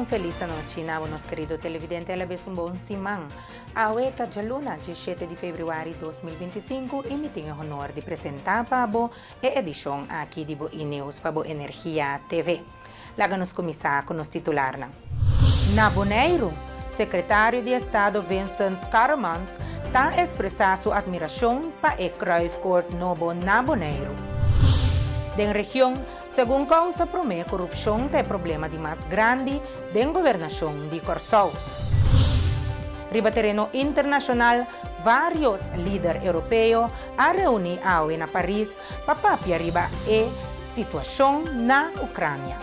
Un feliz noche, buenos queridos televidentes, a la vez un bom simang. Aweta Jaluna, 17 de fevereiro de 2025, e me tenho honor de apresentar para a edição aqui de News para a Energia TV. Laga nos começar com os titular. Na Bonaire, secretário de Estado Vincent Carmans está expressar sua admiração para o Cruyff Court Novo na Bonaire. Da região, segundo causa promete corrupção é problema de mais grande da governação de Corsol. Riba terreno internacional, vários líderes europeus a reunir hoje na Paris para papiar riba a situação na Ucrânia.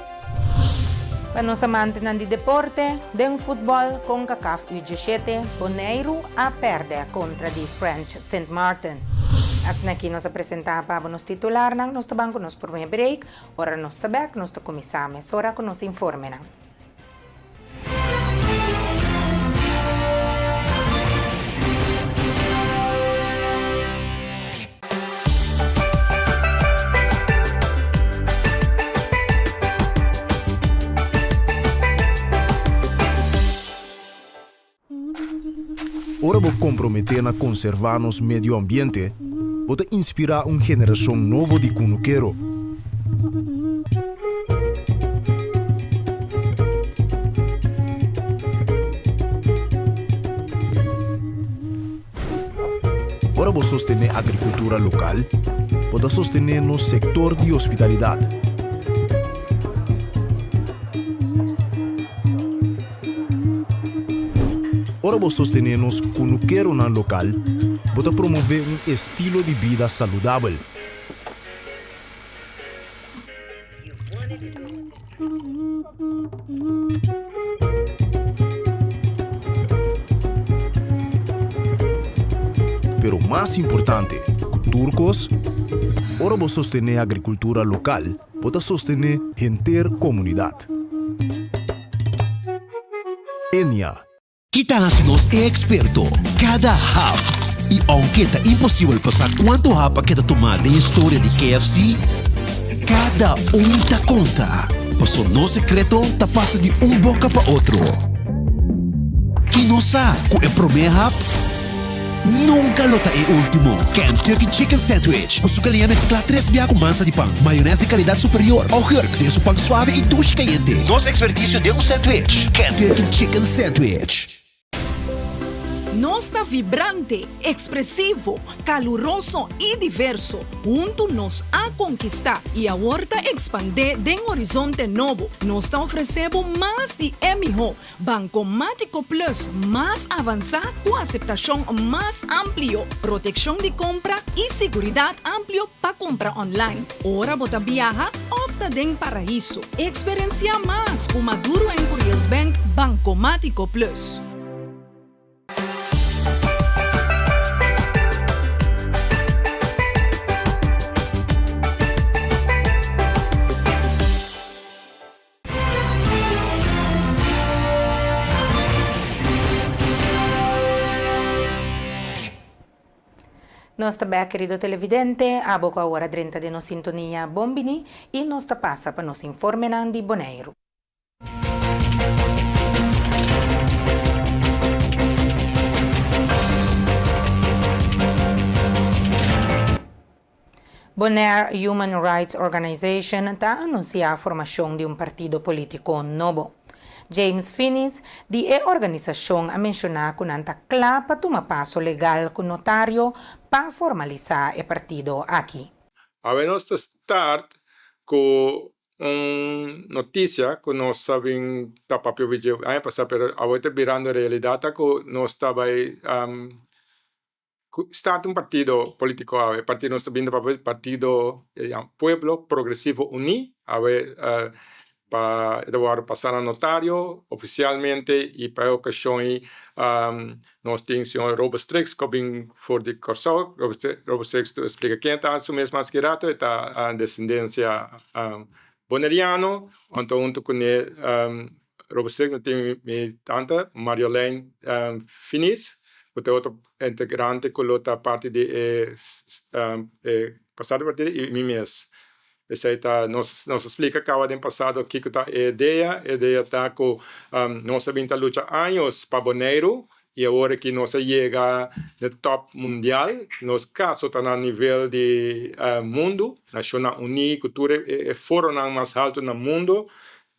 Para nós amantes de deporte, de futebol com CACAF U17, Bonaire a perder contra de French Saint Martin. Assim aqui nós apresentamos para nos titular ng nos tabang nos primeiro break, ora nos tabak nos começamos ora com nos informe na. Ora vou comprometer na conservar nos meio ambiente, pode inspirar uma geração nova de cunuqueiro. Ora vou sostener a agricultura local, pode sostener no setor de hospitalidade. Ora vou sostener nos cunuqueiro na local, pode promover um estilo de vida saudável. Pero mais importante, turcos, ora vou sostener a agricultura local, pode sostener a comunidade. Enya. Kita nos é experto cada hap. E aunque está impossível passar quanto hapa que tomar da história de KFC, cada tá conta. Passo no secreto tá passa de boca para outro. E não sabe que é primeiro hap, nunca lota é último. Kentucky Chicken Sandwich. Passo que mescla 3 biá com massa de pão, maionese de qualidade superior, augurk de pão suave e duche quente. Nosso expertício de sandwich. Kentucky Chicken Sandwich. Nós está vibrante, expressivo, caluroso e diverso. Junto nos a conquistar e a horta expandir de horizonte novo. Nós está oferecendo mais de MHO, Bancomático Plus, mais avançado com aceitação mais amplio, proteção de compra e segurança amplio para compra online. Ora bota viaja, opta den paraíso. Experiencia mais com Maduro em Curious Bank Bancomático Plus. Nós também, querido televidente, a boca hora 30 de nos sintonia Bombini e nós passa para nos informar de Bonaire. Bonaire Human Rights Organization está anunciando a formação de partido político novo. James Finis, de organização a mencionar que não está claro para tomar passo legal com o notário para formalizar o partido aqui. Vamos start com uma notícia que nós sabemos que está o vídeo aí passar, mas agora está virando realidade que nós estamos start partido político, o partido nós está vindo para o partido Pueblo Progresivo Unido, para Eduardo passar a notário oficialmente e para a ocasião nós temos o Robert Strix que vem for de Corsol. Robert Strix explica quem está assumindo mais que rato, está a descendência boneriano, então junto com Robert Strix tem minha tanta Mariolene Finis, que é outro integrante que luta parte de passar do partido e mim mesmo. Nos explica que no passado que está a ideia está que nós vamos lutar anos para Bonaire e agora que nós chega no top mundial, nos casos está a nível de mundo, Nacional Unido, cultura é fórum mais alto no mundo,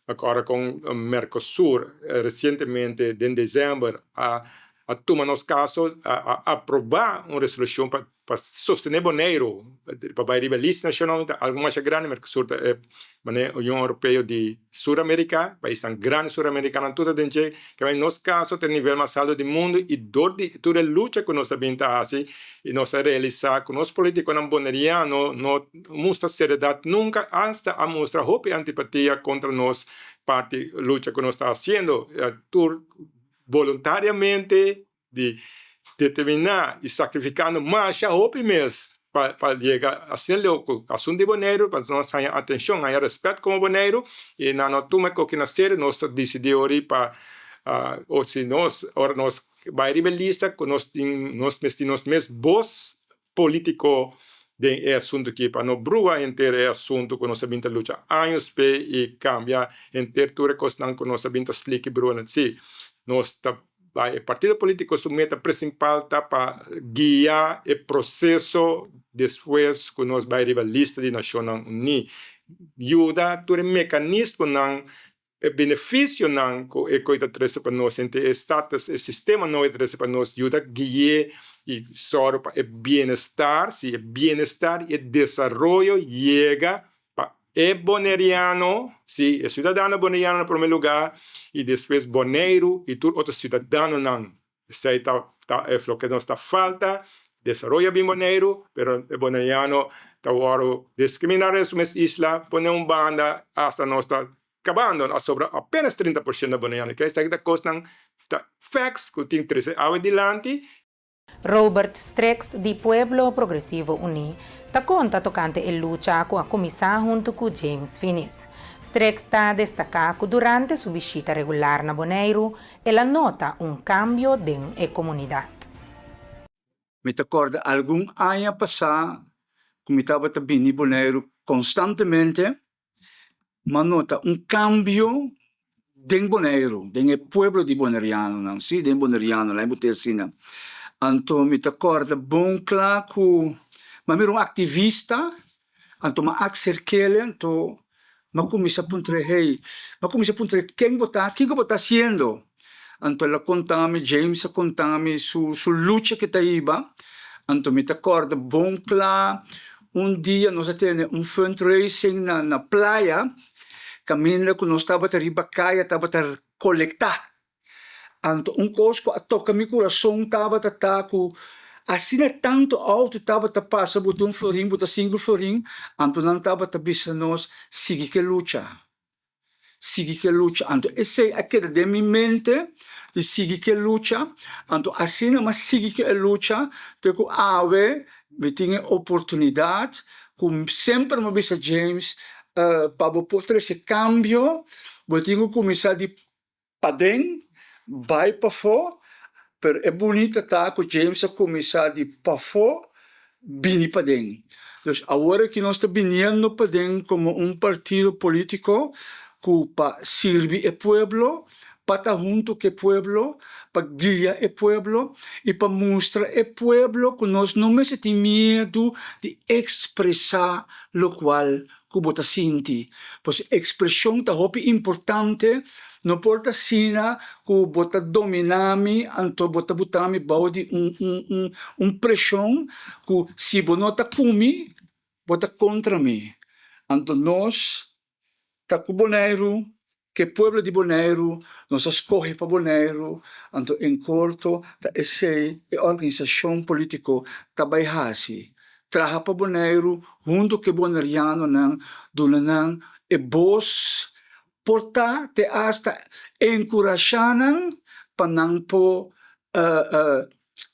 agora com o Mercosul, recentemente, em dezembro, a tomar nos casos, a aprovar uma resolução para sostener Bonaire, para a lista nacional, algo mais grande, Mercosul, a União Europeia de Sul-América, país tão grande sul-americano, tudo dentro, que vai nos casos, tem nível mais alto do mundo, e toda a luta que nós sabemos fazer, e nós realizar com os políticos bonaireanos, não mostra seriedade nunca, antes a mostrar hope e antipatia contra nós, parte luta que nós estamos fazendo, voluntariamente de determinar e sacrificando mais a hope mesmo para chegar a ser o assunto de Bonaire, para nós ter atenção, ter respeito como Bonaire, e na turma que nós decidimos para ou se nós vai rebelista, que nós temos voz político de assunto que para não brua inteiro assunto que nós sabemos lutar anos para e cambiar inteiro tudo que nós sabemos explicar brua sim nós o partido político sua meta principal está para guiar o processo depois que nós vai rivalista de Nações Unidas ajuda todo mecanismo não benefício não que coisa três para nós entre status o sistema não é três para nós ajuda guiar e só para o bem-estar se o bem-estar e desenvolvimento chega para o bonairiano se o cidadão bonairiano em primeiro lugar e depois Bonaire e todo outro cidadão não isso é o que nos está falta desenvolver bem Bonaire pero o bonairiano está agora discriminar essa isla põe banda hasta nós está acabando a sobra apenas 30% da bonairiano que esta coisa facts que tem 13 adelante. Robert Strex, di Pueblo Progresivo Uni, ta conta tocante a lucha com a comissão junto com James Finis. Strex está destacado durante sua visita regular na Bonaire e la nota cambio dentro da comunidade. Me recordo algum ano passado, como estava também em Bonaire constantemente, mas nota cambio dentro Bonaire, dentro o pueblo de Bonairiano, não sim, dentro Bonairiano, lá em Botecina. Então, me recordo bom claro que mas era ativista, então me acerquei, então me comecei a perguntar, quem está fazendo? Então, ela contava-me, James contava-me sua luta que estava. Então, me recordo bom claro, dia nós tínhamos fundraising na praia, caminho que nós estávamos a ribacaia, estávamos a coletar. Então, coisa que toca meu coração estava a taco, assim tanto alto estava a passar, botar florim, botar 5 florim, então não estava a bisa nós, siga que luta. Então, esse é aquele de minha mente, de siga que luta, então, assim, mas siga que luta, então, me tinha oportunidade, como sempre me bisa James, para poder esse cambio, eu tinha começado de padem, vai para fora, mas é bonito que James a começar de para fora, bem para dentro. Então, agora que nós estamos vindo para dentro como partido político que para servir o povo, para estar junto com o povo, para guiar o povo e para mostrar ao povo que nós não temos medo de expressar o qual que você sente. Pois a expressão é importante. Não importa se você domina-me, então você botar-me balde pressão que se você não está comigo, você contra mim. Então nós, está com Bonaire, que o povo de Bonaire, nós escolhe para Bonaire, então em curto, essa organização política trabalha assim. Trabalha para Bonaire, junto com o bonairiano, donando a voz, portanto, hasta encorajar para não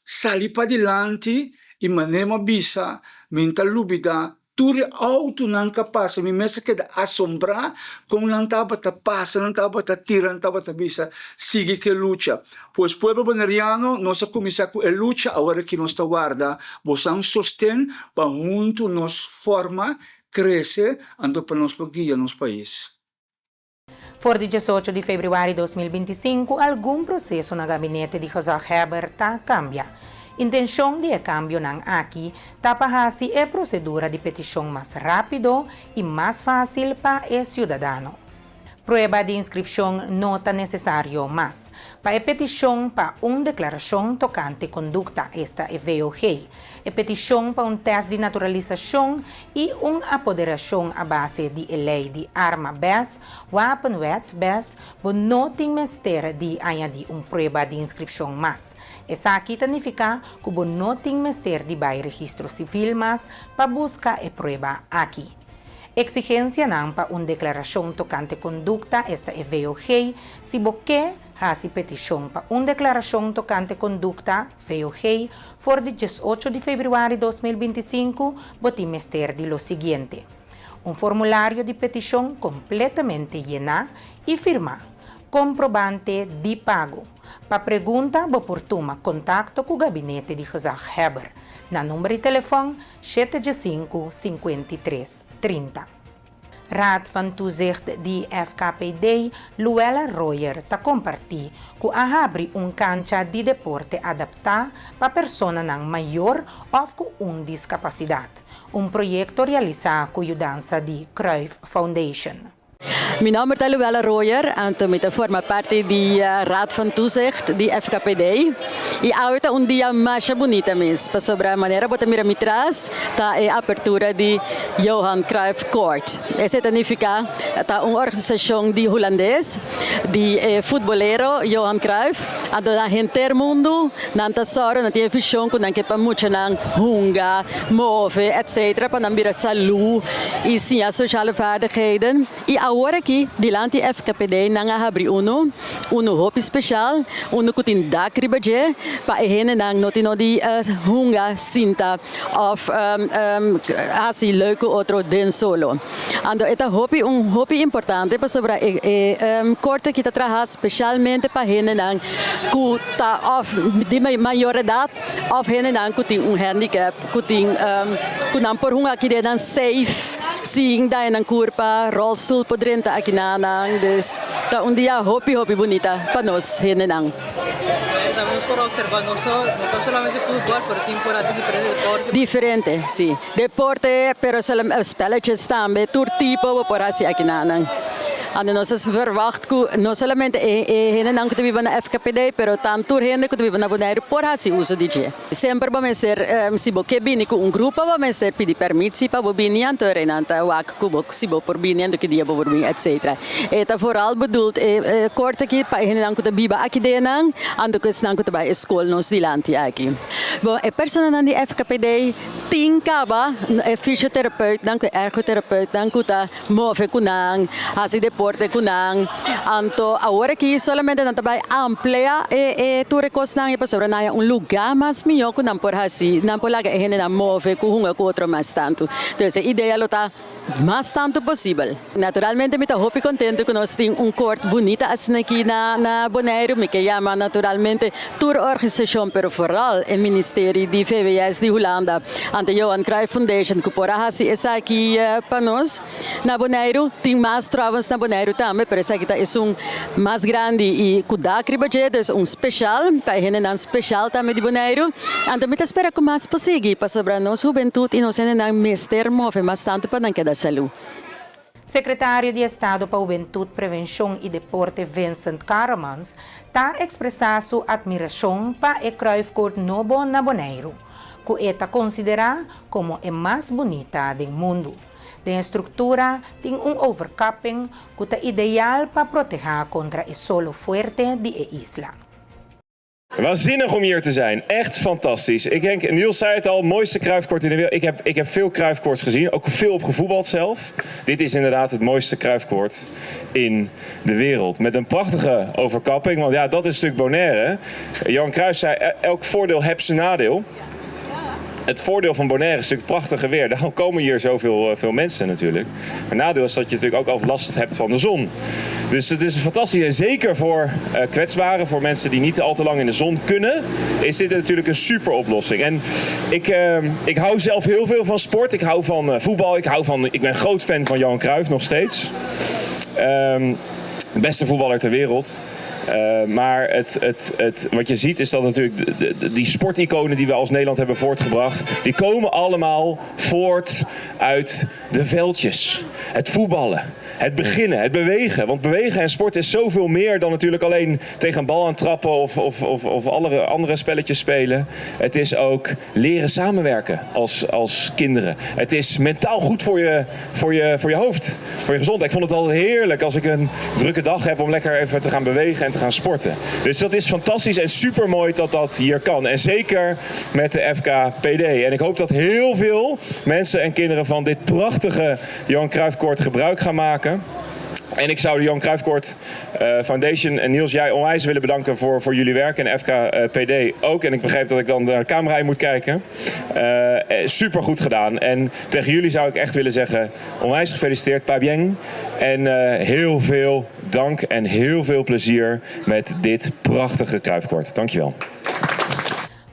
sair para adiante e maneira bisa, minta lubida, tudo auto não capaz, me mesmo que assombrar, como não estava a passar, não estava a tirar, não estava a bisa, sigue que luta. Pois o povo bonairiano, nós começamos com a luta, agora que nós está guarda, nós sostém para junto nós forma cresce ando para nós guiar nosso país. For 18 de februari 2025, algum processo na gabinete de José Heber cambia. Intenção de cambio ng aqui tapahasi é procedura de petição mais rápido e mais fácil para o cidadão. Prueba de inscrição não está necessário, mas para a petição para declaração tocante conduta esta é VOG, a petição para teste de naturalização e apoderação à base de lei de arma BES, wapenwet BES, não tem mestre de añadir prueba de inscrição mais. Essa aqui significa que não tem mestre de vai registro civil mais para buscar a prueba aqui. Exigência não para declaração tocante conduta esta é VOG, se você hasi petição para declaração tocante conduta VOG for 18 de fevereiro de 2025, você mestre de lo seguinte: formulário de petição completamente llena e firma, comprovante de pago. Para pergunta, oportuna contato com o gabinete de José Heber, na número de telefone 75-53-30. Raad van Toezicht de FKPD, Luella Royer, ta compartir que abrir cancha de deporte adaptada para pessoas maior ou com discapacidade. Projeto realizado com a ajuda de Cruyff Foundation. Mijn naam is Luella Royer en ik forma parte da Raad van Toezicht de FKPD. E ahorita dia mais bonita mesmo, sobre a maneira que mira atrás, tá a abertura de Johan Cruyff Court. Essa significa tá organização de holandês, de futbolero Johan Cruyff, ando na gente mundo, na tesoro, na tia visão que não que para muito não hunga, move, etc. para não mira saúde e sim a sociale vaardigheden. E agora aqui, diante FKPD, não abrir hobby special, que tem da cribaje, para hen nang notino di hunga sinta of asi leuke outro den solo. Ando eta hobby importante para sobre corte que trabalha especialmente para hen nang ku ta of de maior idade of hen nang ku tem handicap ku tem ku nam por hunga que dan safe sim daí na curva rolstoel podrenta aqui na dus tá dia hobby bonita para nós hen nang. Estamos por observar no solamente fútbol, pero temporada diferente deporte. Diferente, sí. Deporte, pero spelletjes também, todo tipo por assim aqui na. Ando nós verwacht que não somente não que vive na FKPD, pero tanto gente que vive na Bonaire por assim uso DJ. Sempre vamos ser se você bini com grupo vamos ser pedir permissão para bini então renanta wak kubo se bo por bini ando que dia por bini etc. Eta vooral bedoeld kort aqui para gente não que vive aqui denang ando que não que vai escola nos dilante aqui. Bom, a pessoa na FKPD tem caba fisioterapeuta, não que ergoterapeuta, não que tá move kunang, assim deporte kunang anto agora que solamente não vai ampliar tu recostang e para na lugar mais melhor que não por assim não por lá que gente não move com outro mais tanto então a ideia lo tá mais tanto possível naturalmente me tá hopi contente que nós tem corte bonita assim aqui na Bonaire me que chama naturalmente tour organização pero vooral o Ministério de VWS de Holanda ante Johan Cruyff Foundation que por assim essa aqui para nós na Bonaire tem mais travas na Bonaire também, pero essa aqui é mais grande e cuidar cribaje, é especial, para gente não especial também de Bonaire. Então, me espera que mais possível para sobre a nossa juventude e nós não mestre move mais tanto para não quedar saúde. Secretário de Estado para Juventude, Prevenção e Deporte, Vincent Caramans, está expressando sua admiração para o Cruyff Court novo na Bonaire, que está considerada como a mais bonita do mundo. De estrutura tem overcapping que é ideal para proteger contra o solo forte de isla. Waanzinnig om hier te zijn. Echt fantastisch. Ik denk, Niels zei het al, mooiste Cruyff-court in de wereld. Ik heb veel Cruyff-courts gezien, ook veel op gevoetbald zelf. Dit is inderdaad het mooiste Cruyff-court in de wereld. Met een prachtige overkapping, want ja, dat is natuurlijk Bonaire. Johan Cruyff zei, elk voordeel heeft zijn nadeel. het voordeel van Bonaire is natuurlijk prachtige weer. Daarom komen hier zoveel veel mensen natuurlijk. Maar het nadeel is dat je natuurlijk ook al last hebt van de zon. Dus het is fantastisch. En zeker voor kwetsbaren, voor mensen die niet al te lang in de zon kunnen, is dit natuurlijk een super oplossing. En ik hou zelf heel veel van sport. Ik hou van voetbal. Ik ben groot fan van Johan Cruijff nog steeds. De beste voetballer ter wereld. Maar wat je ziet is dat natuurlijk die sporticonen die we als Nederland hebben voortgebracht, die komen allemaal voort uit de veldjes. Het voetballen, het beginnen, het bewegen. Want bewegen en sport is zoveel meer dan natuurlijk alleen tegen een bal aan trappen of andere spelletjes spelen. Het is ook leren samenwerken als kinderen. Het is mentaal goed voor je hoofd, voor je gezondheid. Ik vond het altijd heerlijk als ik een drukke dag heb om lekker even te gaan bewegen en te gaan sporten. Dus dat is fantastisch en super mooi dat dat hier kan. En zeker met de FKPD. En ik hoop dat heel veel mensen en kinderen van dit prachtige Johan Cruijffkoord gebruik gaan maken. En ik zou de Johan Cruijffkoord Foundation en Niels, jij onwijs willen bedanken voor jullie werk. En de FKPD ook. En ik begreep dat ik dan de camera in moet kijken. Super goed gedaan. En tegen jullie zou ik echt willen zeggen, onwijs gefeliciteerd, pas bien. En heel veel dank en heel veel plezier met dit prachtige Cruijffkoord. Dankjewel.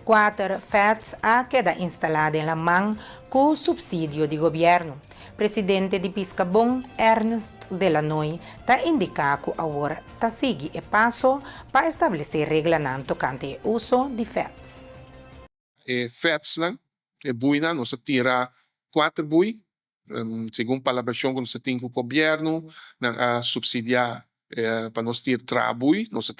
4 FETs a queda instalada em Lamang com subsídio de governo. Presidente de Piscabon, Ernest Delanoy, ta indica que agora ta sigue e passo para estabelecer regulamento cante o uso de FETs. FETs lang, bui na, nós tira 4 bui, segundo palabração que nós temos com o governo, a subsidiar para nós tirar 3 bui, nós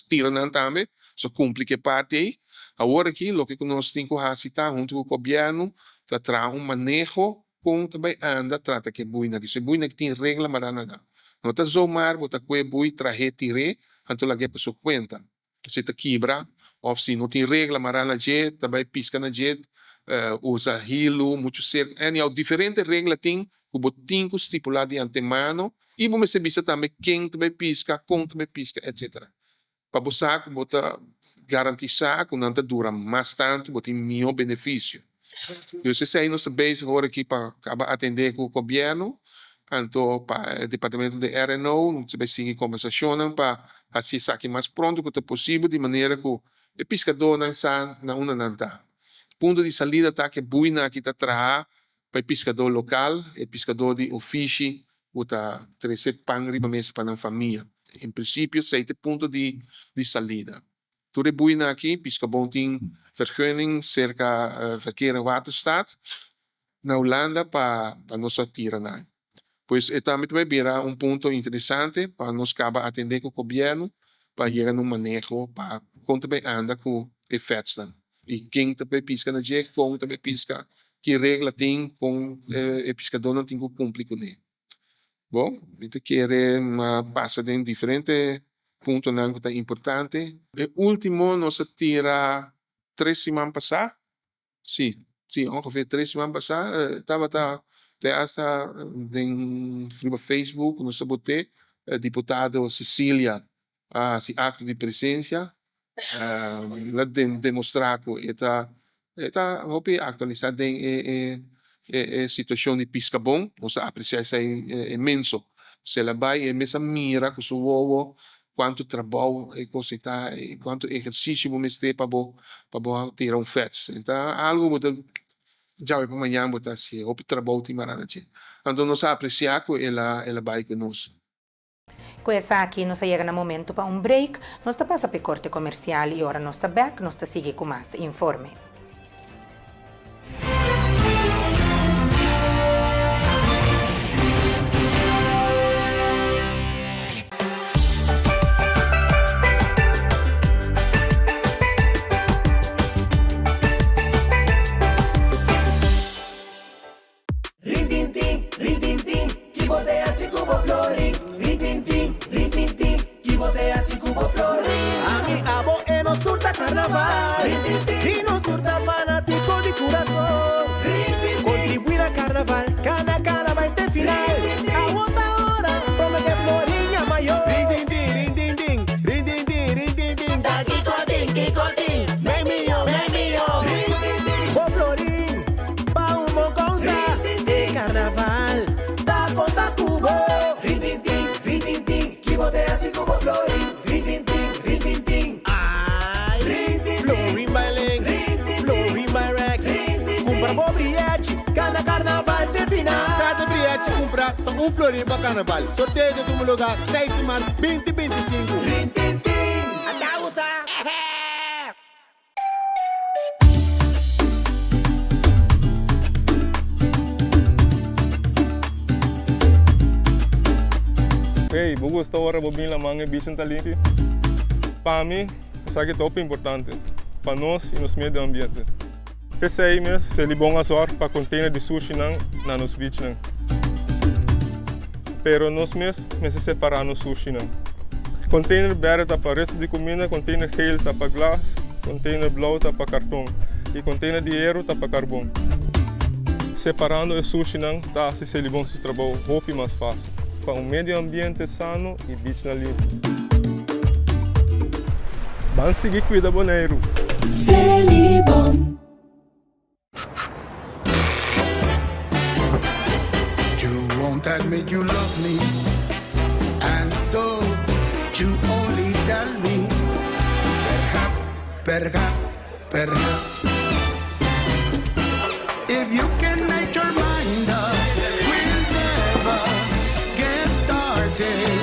tiram também, só cumpre que parte aí. Agora aqui, o que nós temos que fazer junto com o governo, tá traz manejo com também anda trata que bui na que se bui na que tem regra marana não tá zoomar bota que bui traje tire anto lagi para sua conta se tá quebra ou se não tem regra marana jet também pisca na jet usa hilo muito ser e diferente regra tem o botinho estipulado de antemano e vamos se bisa também quem também pisca com também pisca etc para buscar bota garantizar que não tá dura mais tanto bota melhor benefício. Dus zij nos bezig hoor aqui para atender com o governo, então para o departamento de RNO, nós vamos seguir conversações para assim sair mais pronto quanto possível, de maneira que o pescador não está na uma nanta. Ponto de saída está que buina aqui está trabalhar para o pescador local, o pescador de ofício, o tá trazer pão riba mesa para a família. Em princípio, 7 ponto de saída. Toen de boeien aqui, Piscabon tem vergunning, cerca verkeer en waterstaat, na Holanda para nós atirar. Pois também vai virar ponto interessante para nós acabar atender com o governo, para chegar no manejo, para também andar com efeitos. E quem também pisca na jegue, como também pisca, que regra tem com o pescador não tem que cumprir com ele. Bom, então quero passar de diferentes ponto não que é importante. O último nós tira 3 semanas passadas. Sim, ongeveer 3 semanas passadas. Estava no Facebook, nós botei deputado Cecília se acto de presença. Lá demonstrar que está atualizado a situação de Piscabon. Nós apreciamos imenso. Se ela vai e mesmo mira com o ovo quanto trabalho e quanto exercício vamos ter para tirar FETs. Então, algo que já para amanhã botar assim, o trabalho de maranache. Então, nós apreciamos que ela vai conosco. Com essa aqui, nós chegamos no momento para break. Nós passamos para corte comercial e agora nós estamos back, nós seguimos com mais informe. Carnaval e nos turta fanático de coração. Contribuir a carnaval, cada carnaval tem final. A outra hora, como que florinha maior. Daqui cotim, bem mío. O florinha Cultura para Floriba Carnaval. Sorteio de todo lugar 6 de março 2025. Até usar. Hey, vou gostar agora de vir lá manhã bicho talento. Para mim, isso aqui é top importante para nós e nos meio ambiente. Esse aí mesmo, ele é bom a sorte para container de sushi na nos beach não. Pero nós mesmos separar no sushi não. Container verde tá para resto de comida, container geel tá para glass, container blau tá para cartão e container de aero tá para carvão. Separando o sushi não, tá se ele bom seu trabalho, roupa mais fácil. Para meio ambiente sano e beach na limpo. Vamos seguir cuidar Bonaire. Celibon. You won't admit you love me, and so you only tell me. Perhaps, if you can make your mind up, we'll never get started.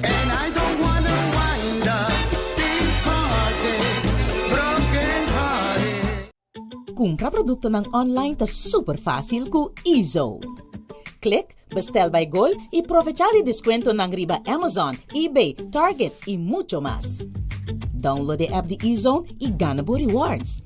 And I don't wanna wind up big hearted, broken hearted. Compra produkto ng online ta super fácil ku Ezo. Click, bestel by Gol y aprovechar el descuento ng riba Amazon, eBay, Target y mucho más. Download the app de Ezone y gana por rewards.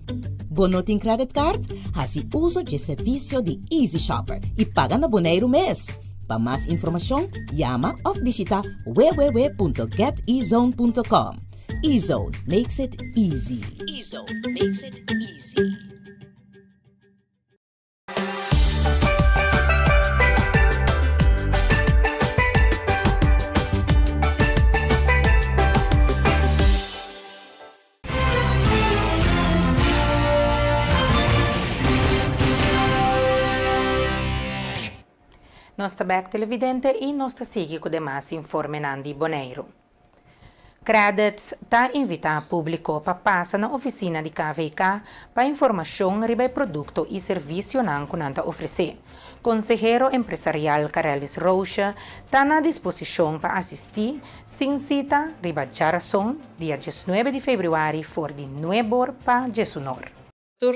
Bonoting credit card, hasi uso de servicio de Easy Shopper y paga na Bonaire mes. Para más información, llama o visita www.getezone.com. Ezone makes it easy. Ezone makes it easy. Nostra back televidente e nostra sigue com demais informe nandi Bonaire. Credits está invita público para passar na oficina de KVK para informação sobre produto e serviço que nanta oferecer. Consejero empresarial Carelis Rocha está na disposição para assistir sem cita riba Jarason, dia 19 de fevereiro, for de 9 para 19.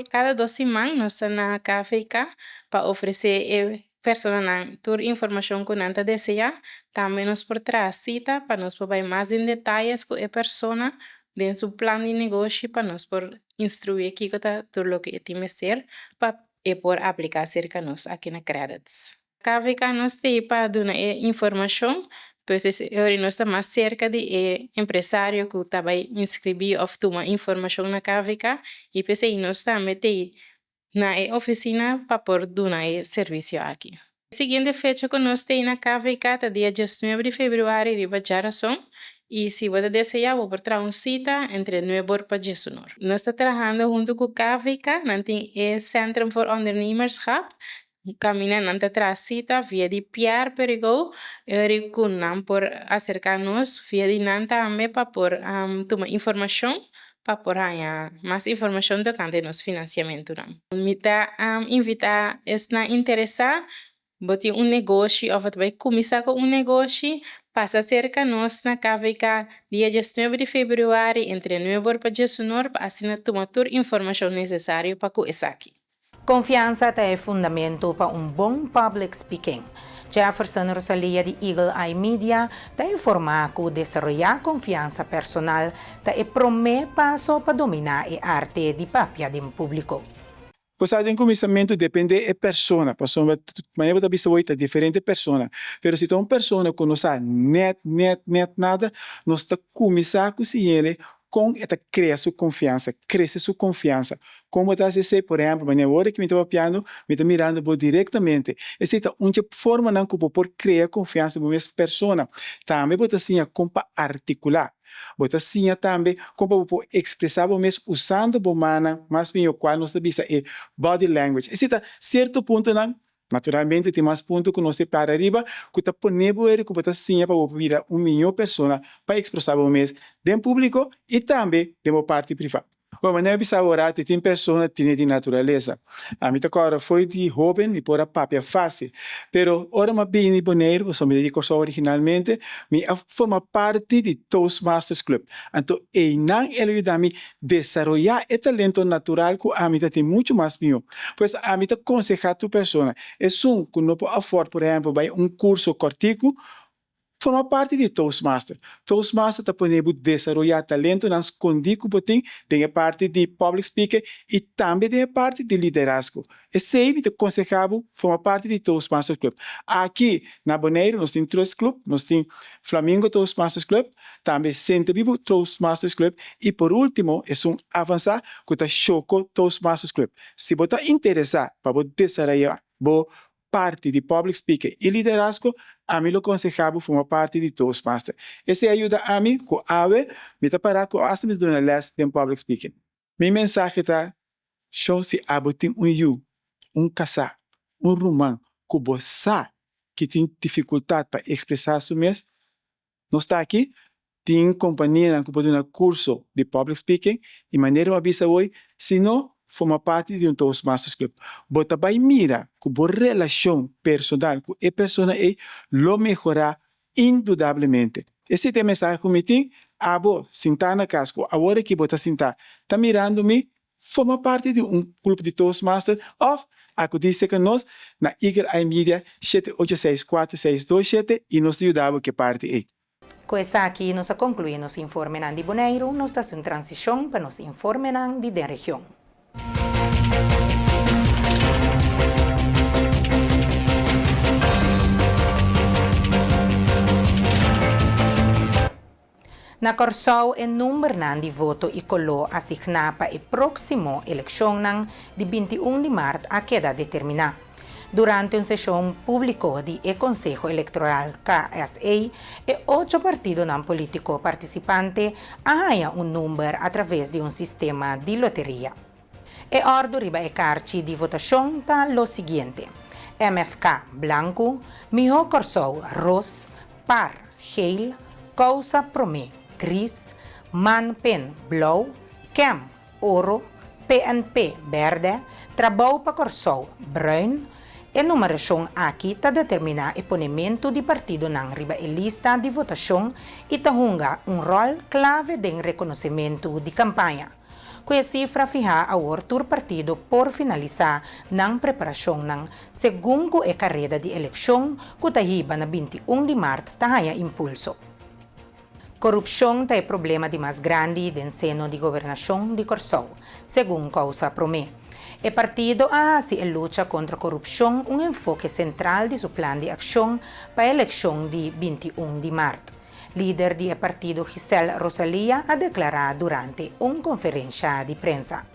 Cada 2 semanas nós estamos na KVK para oferecer personal tur informação que nanta deseja, também nos por trás cita para nos poder mais em detalhes com a pessoa dentro seu plano de negócio para nos por instruir aqui que tudo o que tem ser para por aplicar cerca nós aqui na Credits. KVK nos tem para dar informação, pois agora nós estamos mais cerca de empresário que também inscrever ou tomar informação na KVK e pensei nós também tem na oficina para por dar serviço aqui. A seguinte fecha que nós temos na KVK é dia 19 de fevereiro em Riba Jarason e se você desejar, vou por uma cita entre 9 para 19. Nós estamos trabalhando junto com a KVK, nós temos o Centrum voor Ondernemerschap, caminhando atrás cita via de Pierre Perigo, e com por acercar-nos via de Nanta também para por tomar informação para por mais informação do que nos financiamento. Invitar esta interessar botar negócio ou vai começar com negócio, passa cerca nós na KVK dia 19 de fevereiro entre 9 para 19 para assinar tomar informação necessária para começar aqui. Confiança é fundamento para bom public speaking. Jefferson Rosalia de Eagle Eye Media está informando que desenvolver confiança personal é o primeiro passo para dominar a arte de papia de público. Pues en comienzo depende de persona, maneira de vista é diferente persona, pero se uma persona que não sabe net nada, nós está começar com ele com esta criar sua confiança, crescer sua confiança. Como está se por exemplo, na hora que me estava piando, me está mirando diretamente. Essa é uma forma não que por criar confiança na mesma persona. Também pode assim como articular. Bota assim também como para expressar mesmo usando a mão, mas bem o qual nós visa é body language. Esse é certo ponto não. Naturalmente, tem mais pontos que nós temos para arriba, que está ponível ele que está assim para virar milhão de pessoas para expressar o mesmo dentro público e também dentro parte privada. Bom, mas não é bisavora, tem pessoa que tem de natureza. A mim agora foi de jovem e por a papi é fácil. Pero, ora ma bem boneiro, eu sou me dedico só originalmente, me forma parte de Toastmasters Club. Então, não ele ajuda a me desenvolver o talento natural que a mim tem muito mais meu. Pois a mim aconselha a tu pessoa, é que não pode afford, por exemplo, vai curso cortico, forma parte de Toastmaster. Toastmaster está podendo desenvolver talento nas condições que tem parte de public speaker e também tem parte de liderazgo. E sempre te aconselhava forma parte de Toastmasters Club. Aqui na Bonaire nós temos 3 clubes, nós temos Flamingo Toastmasters Club, também Santa Vivo Toastmasters Club e por último é avançar com o Choco Toastmasters Club. Se você está interessado para desenvolver parte de public speaker e liderazgo, a mim lo aconselhava formar parte de Toastmaster. Isso ajuda a mim, com a me parar com a me dar less de public speaking. Minha mensagem está, show se abotim casar, romano, que você que tem dificuldade para expressar isso mesmo, nós está aqui, tem companhia que pode dar curso de public speaking e maneira uma visa hoje, se não forma parte de Toastmasters Club. Bota vai mira que a relação personal com a pessoa é lo melhorar indudablemente. Esse é o mensagem que eu tenho. Abo, sentar na casa, agora que bota sentar, está mirando-me, forma parte de clube de Toastmasters, ou acudisse que nós, na Eagle Eye Media, 7864627 e nos ajudava que parte é. Com essa aqui, nós concluímos o informe de Bonaire, nós estamos em transição para nos informe da região. Na Corsou, o número de voto e colou assignado para a próxima eleição de 21 de março a queda determinada. Durante uma sessão pública do Conselho Eleitoral KSA, 8 partidos políticos participantes arranham um número através de um sistema de loteria. E ordem riba e carta de votação está o seguinte: MFK Blanco, Miho Corsou Ros, Par Geel, Causa Promé Gris, Manpen Blauw, Cam Ouro, PNP Verde, Trabalho para Corsou Bruin. A numeração aqui está determinando o ponimento de partido na riba e lista de votação e está jogando rol clave de reconhecimento de campanha. Com a cifra fija a outro partido por finalizar na preparação segundo a carreira de eleição que está riba na 21 de março está impulso. Corrupção é o problema de mais grande do seno de governação de Corsou, segundo Causa Promé. O partido hace a luta contra a corrupção um enfoque central de seu plano de ação para a eleição de 21 de março. Líder do partido Giselle Rosalia ha declarado durante uma conferência de prensa.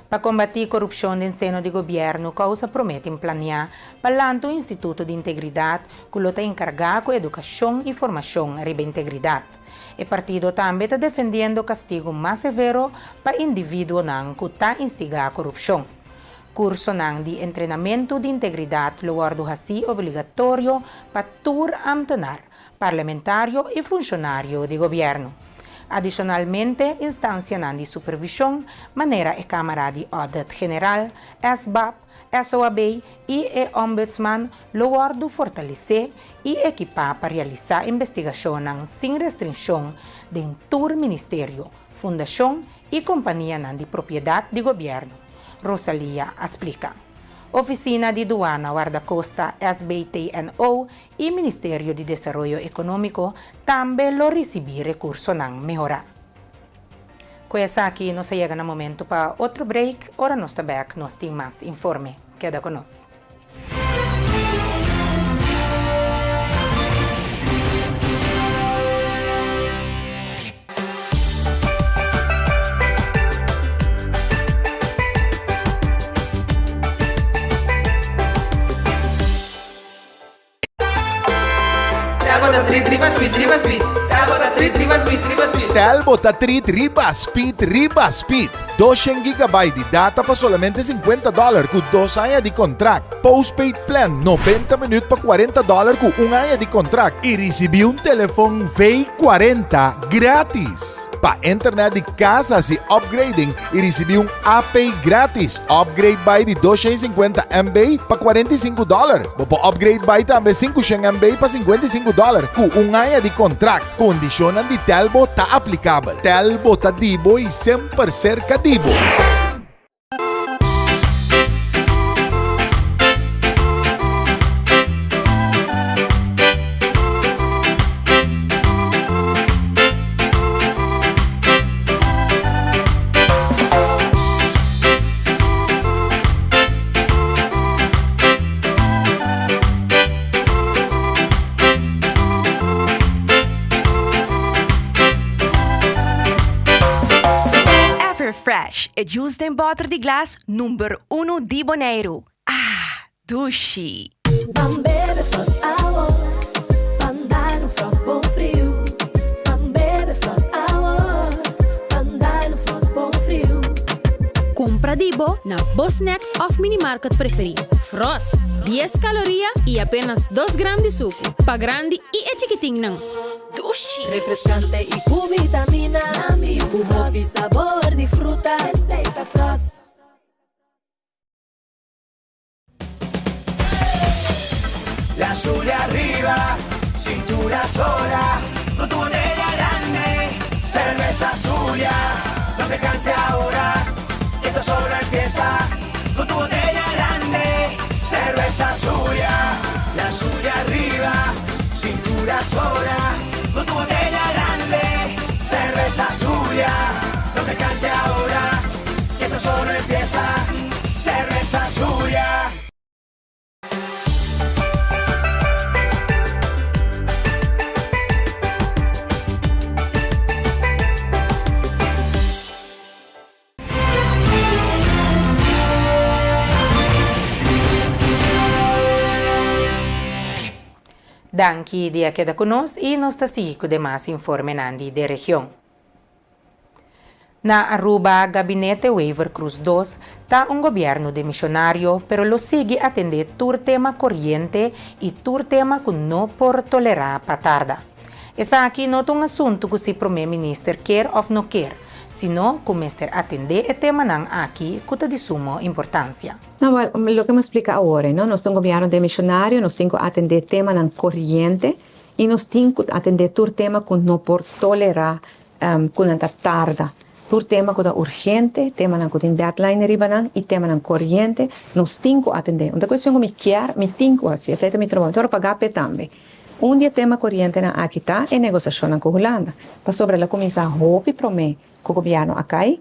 Para combater a corrupção no seno do governo, Causa promete planear para o Instituto de Integridade que está encarregado com educação e formação riba integridade. O partido também está defendendo castigo mais severo para indivíduos que estão instigando a corrupção. Curso de treinamento de integridade logo assim obrigatório para todo ambtenar, parlamentário e funcionário de governo. Adicionalmente, instância de supervisão, maneira a Câmara de Audit General, SBAP, SOAB e o Ombudsman logo fortalecer e equipar para realizar investigações sem restrição de todo ministério, fundação e companhia de propriedade de governo. Rosalia explica. Oficina de Duana, Guarda-Costa, SBTNO e Ministério de Desenvolvimento Econômico também lo receber recursos para melhorar. Com essa aqui, nós chegamos no momento para outro break. Ora, nós back, nós temos mais informe. Queda conosco. Telbota Trit Riba Speed. 200 GB de data para solamente $50 com 2 anos de contrato. Postpaid plan 90 minutos para $40 com 1 ano de contrato. E recebi um telefone V40 grátis. pa internet de casa si upgrading e recebi AP grátis. Upgrade by de 250 MB pa $45. Bopo upgrade by também 500 MB pa $55. Ku ungaya de contract. Condicionan de Telbo ta aplicável. Telbo ta dibo e sempre cerca dibo. Fresh e juice em botter de glass number 1 de Bonaire. Ah, Dushi. Bebe Frost Hour, andar no Frost bom frio. Bebe Frost Hour, andar no Frost bom frio. Compra Dibo na Bosnack of Minimarket preferido. Frost, 10 calorias e apenas 2 gramas de suco. Pa grande e é chiquitinho não. Dushi. Refrescante e com vitamina. Um hobby sabor de fruta. Receita Frost. La suya arriba, cintura sola, con tu botella grande, cerveza suya, no te canses ahora, que esto solo empieza, con tu botella grande, cerveza suya, la suya arriba, cintura sola, con tu botella grande, cerveza suya, no te canses ahora, que esto solo empieza, cerveza suya. Danki dia queda conosco e nos sigo de mais informe nandi de região. Na Aruba, Gabinete Waiver Cruz 2 está governo de missionário, pero lo sigue atender tur tema corriente e tur tema que não por tolerar patarda. Essa aqui não é assunto que o primeiro-ministro quer ou não quer, sino que o mestre atender o tema não aqui que é de suma importância. Não, o que me explica agora, não? Nós temos governo de missionário, nós temos que atender tema não corriente e nós temos que atender tur tema que não por tolerar que não tarda. Tur tema que é urgente, tema não que tem deadline riba não e tema não corriente, nós temos que atender. Uma questão que me quer, me tenho assim, aceita me trabalho, então pagar pe também. Dia tema corriente na aqui tá é negociação com a Holanda. Para sobre a comissão hope promete que o governo acai.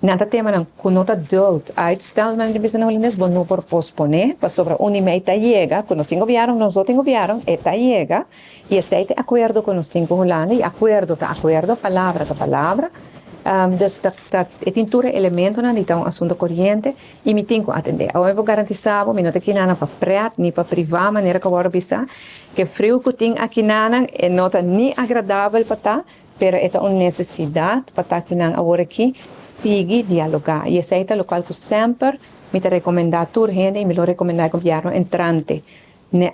Nada tema não que não tá dult uitstel men de business holandês bom não por posponer. Para sobre meita chega, que nós tem governo, nós outro governo, eta chega e aceita acordo com nós tem com Holanda e acordo tá acordo, palavra tá palavra. Dus tem tudo elemento na então assunto corriente e me tenho que atender. Eu vou garantizar, me não tem que nada para preto nem para privar, maneira que eu vou pensar que frio que tem aqui nada é não tá nem agradável para tá, pero é uma necessidade para tá aqui na agora aqui seguir dialogar e esse é o local que sempre me te recomendar tur gente e me lo recomendar com governo entrante.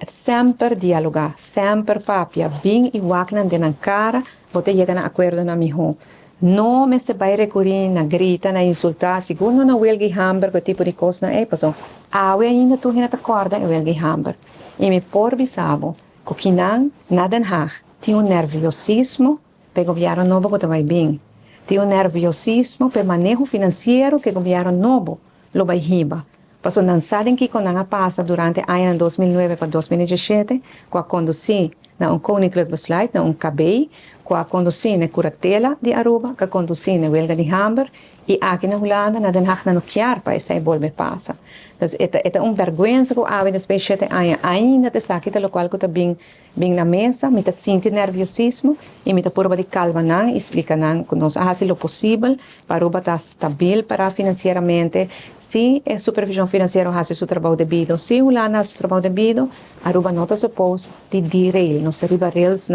Sempre dialogar, sempre papia, bem e waknan de na cara, você chega na acordo na miho. Não me se vai recorrer na grita, na insultar, segundo na Wilgi Hamburg, o tipo de coisa na época. Eu ainda tu ainda te acorda em Wilgi Hamburg. E me por bisabo, que não nada há. Tem nerviosismo, para o governo novo que vai bem. Tem nerviosismo para o manejo financeiro que o governo novo lo vai riba. Passou não sabem que quando a passa durante o ano 2009 para 2017, com a conduzir na koninklijk besluit, na KB, qua conduzir na curatela de Aruba, que conduzir na Huelga de Hamburg, e aqui na Holanda, na Den Haag, na Nokiar, para esse bolbe passa. Então, é uma vergonha que a vida especial ainda te saque do local que está bem na mesa, me está sentindo nerviosismo, e me está por de calma, não, explica não, que nós fazemos o possível para Aruba estar estável para financeiramente, se a supervisão financeira faz seu trabalho devido, se a Holanda faz seu trabalho devido, Aruba não está suposto de derail, não se arriba rails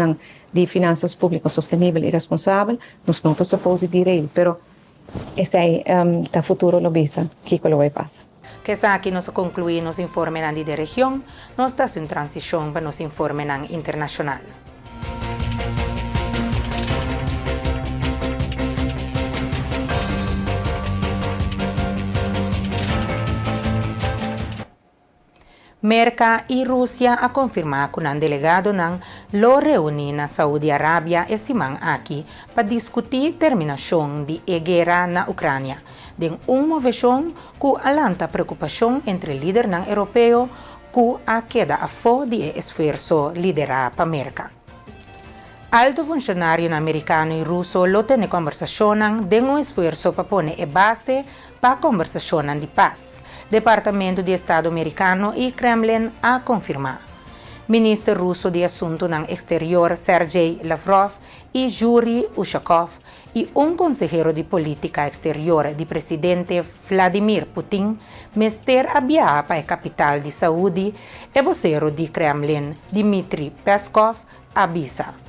de finanças públicas sustentável e responsável, nós não está suposto de derail, pero esse é o futuro lo visa, que lo vai passar. Que aqui nós concluímos informe na de região, nós estamos em transição para nos informe internacional. Merca e Rússia a confirmar que um delegado não lo reúne na Saudi Arábia esse semana aqui para discutir terminação de guerra na Ucrânia, de moveção que alanta preocupação entre líderes europeus que a queda a fo de esforço liderar para Merca. Alto funcionário americano e russo lo tene conversação de esforço para pôr a base para a conversação de paz. Departamento de Estado americano e Kremlin a confirmar. Ministro russo de Assunto Exterior Sergei Lavrov e Yuri Ushakov e consejero de política exterior do presidente Vladimir Putin mester a viajar para a capital de Saúde e vocero de Kremlin Dmitry Peskov avisa.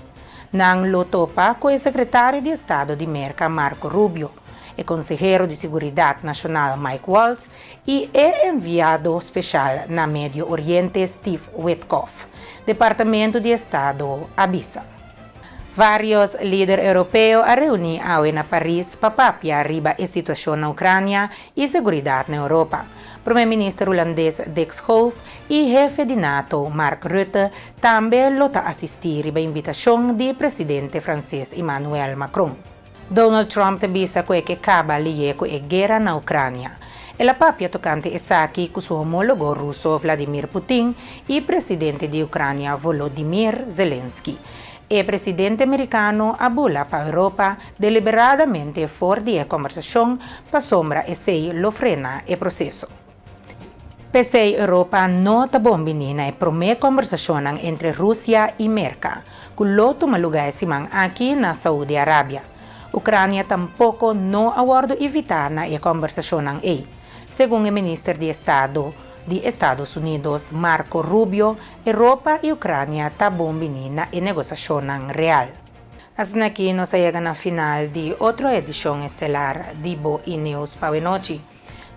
Nang lo topa com o secretário de Estado de Merca Marco Rubio, o consejero de Seguridade Nacional Mike Waltz e o enviado especial na Médio Oriente Steve Witkoff. Departamento de Estado avisa. Vários líderes europeus a reunir hoje na Paris para papiar arriba a situação na Ucrânia e segurança na Europa. Primeiro-ministro holandês Dick Schoof e jefe de NATO Mark Rutte também lota assistir à invitação do presidente francês Emmanuel Macron. Donald Trump avisa que acaba de com a guerra na Ucrânia. Ela papia tocante esaki com seu homólogo russo Vladimir Putin e presidente de Ucrânia Volodymyr Zelensky. O presidente americano abula para a Europa deliberadamente fora de conversação para sombra e sei lo frena o processo. Pese a Europa não está bombinina e promete conversação entre Rússia e Merca, que lo toma lugar semana aqui na Saudi Arábia. Ucrânia tampouco não aguarda evitar na conversação aí, segundo o ministro de Estado de Estados Unidos, Marco Rubio, Europa e Ucrânia está bombinina e negociação real. Assim aqui nós chegamos na final de outra edição estelar de Bo e News para a noite.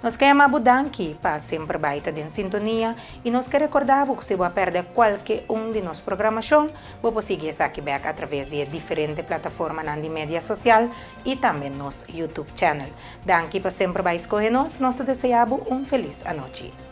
Nós queremos abudanque para sempre baita de sintonia e nós queremos recordar que se você perder qualquer de nossa programação, você seguir aqui através de diferentes plataformas de mídia social e também nosso YouTube channel. Danke para sempre escolher nós te desejamos feliz noite.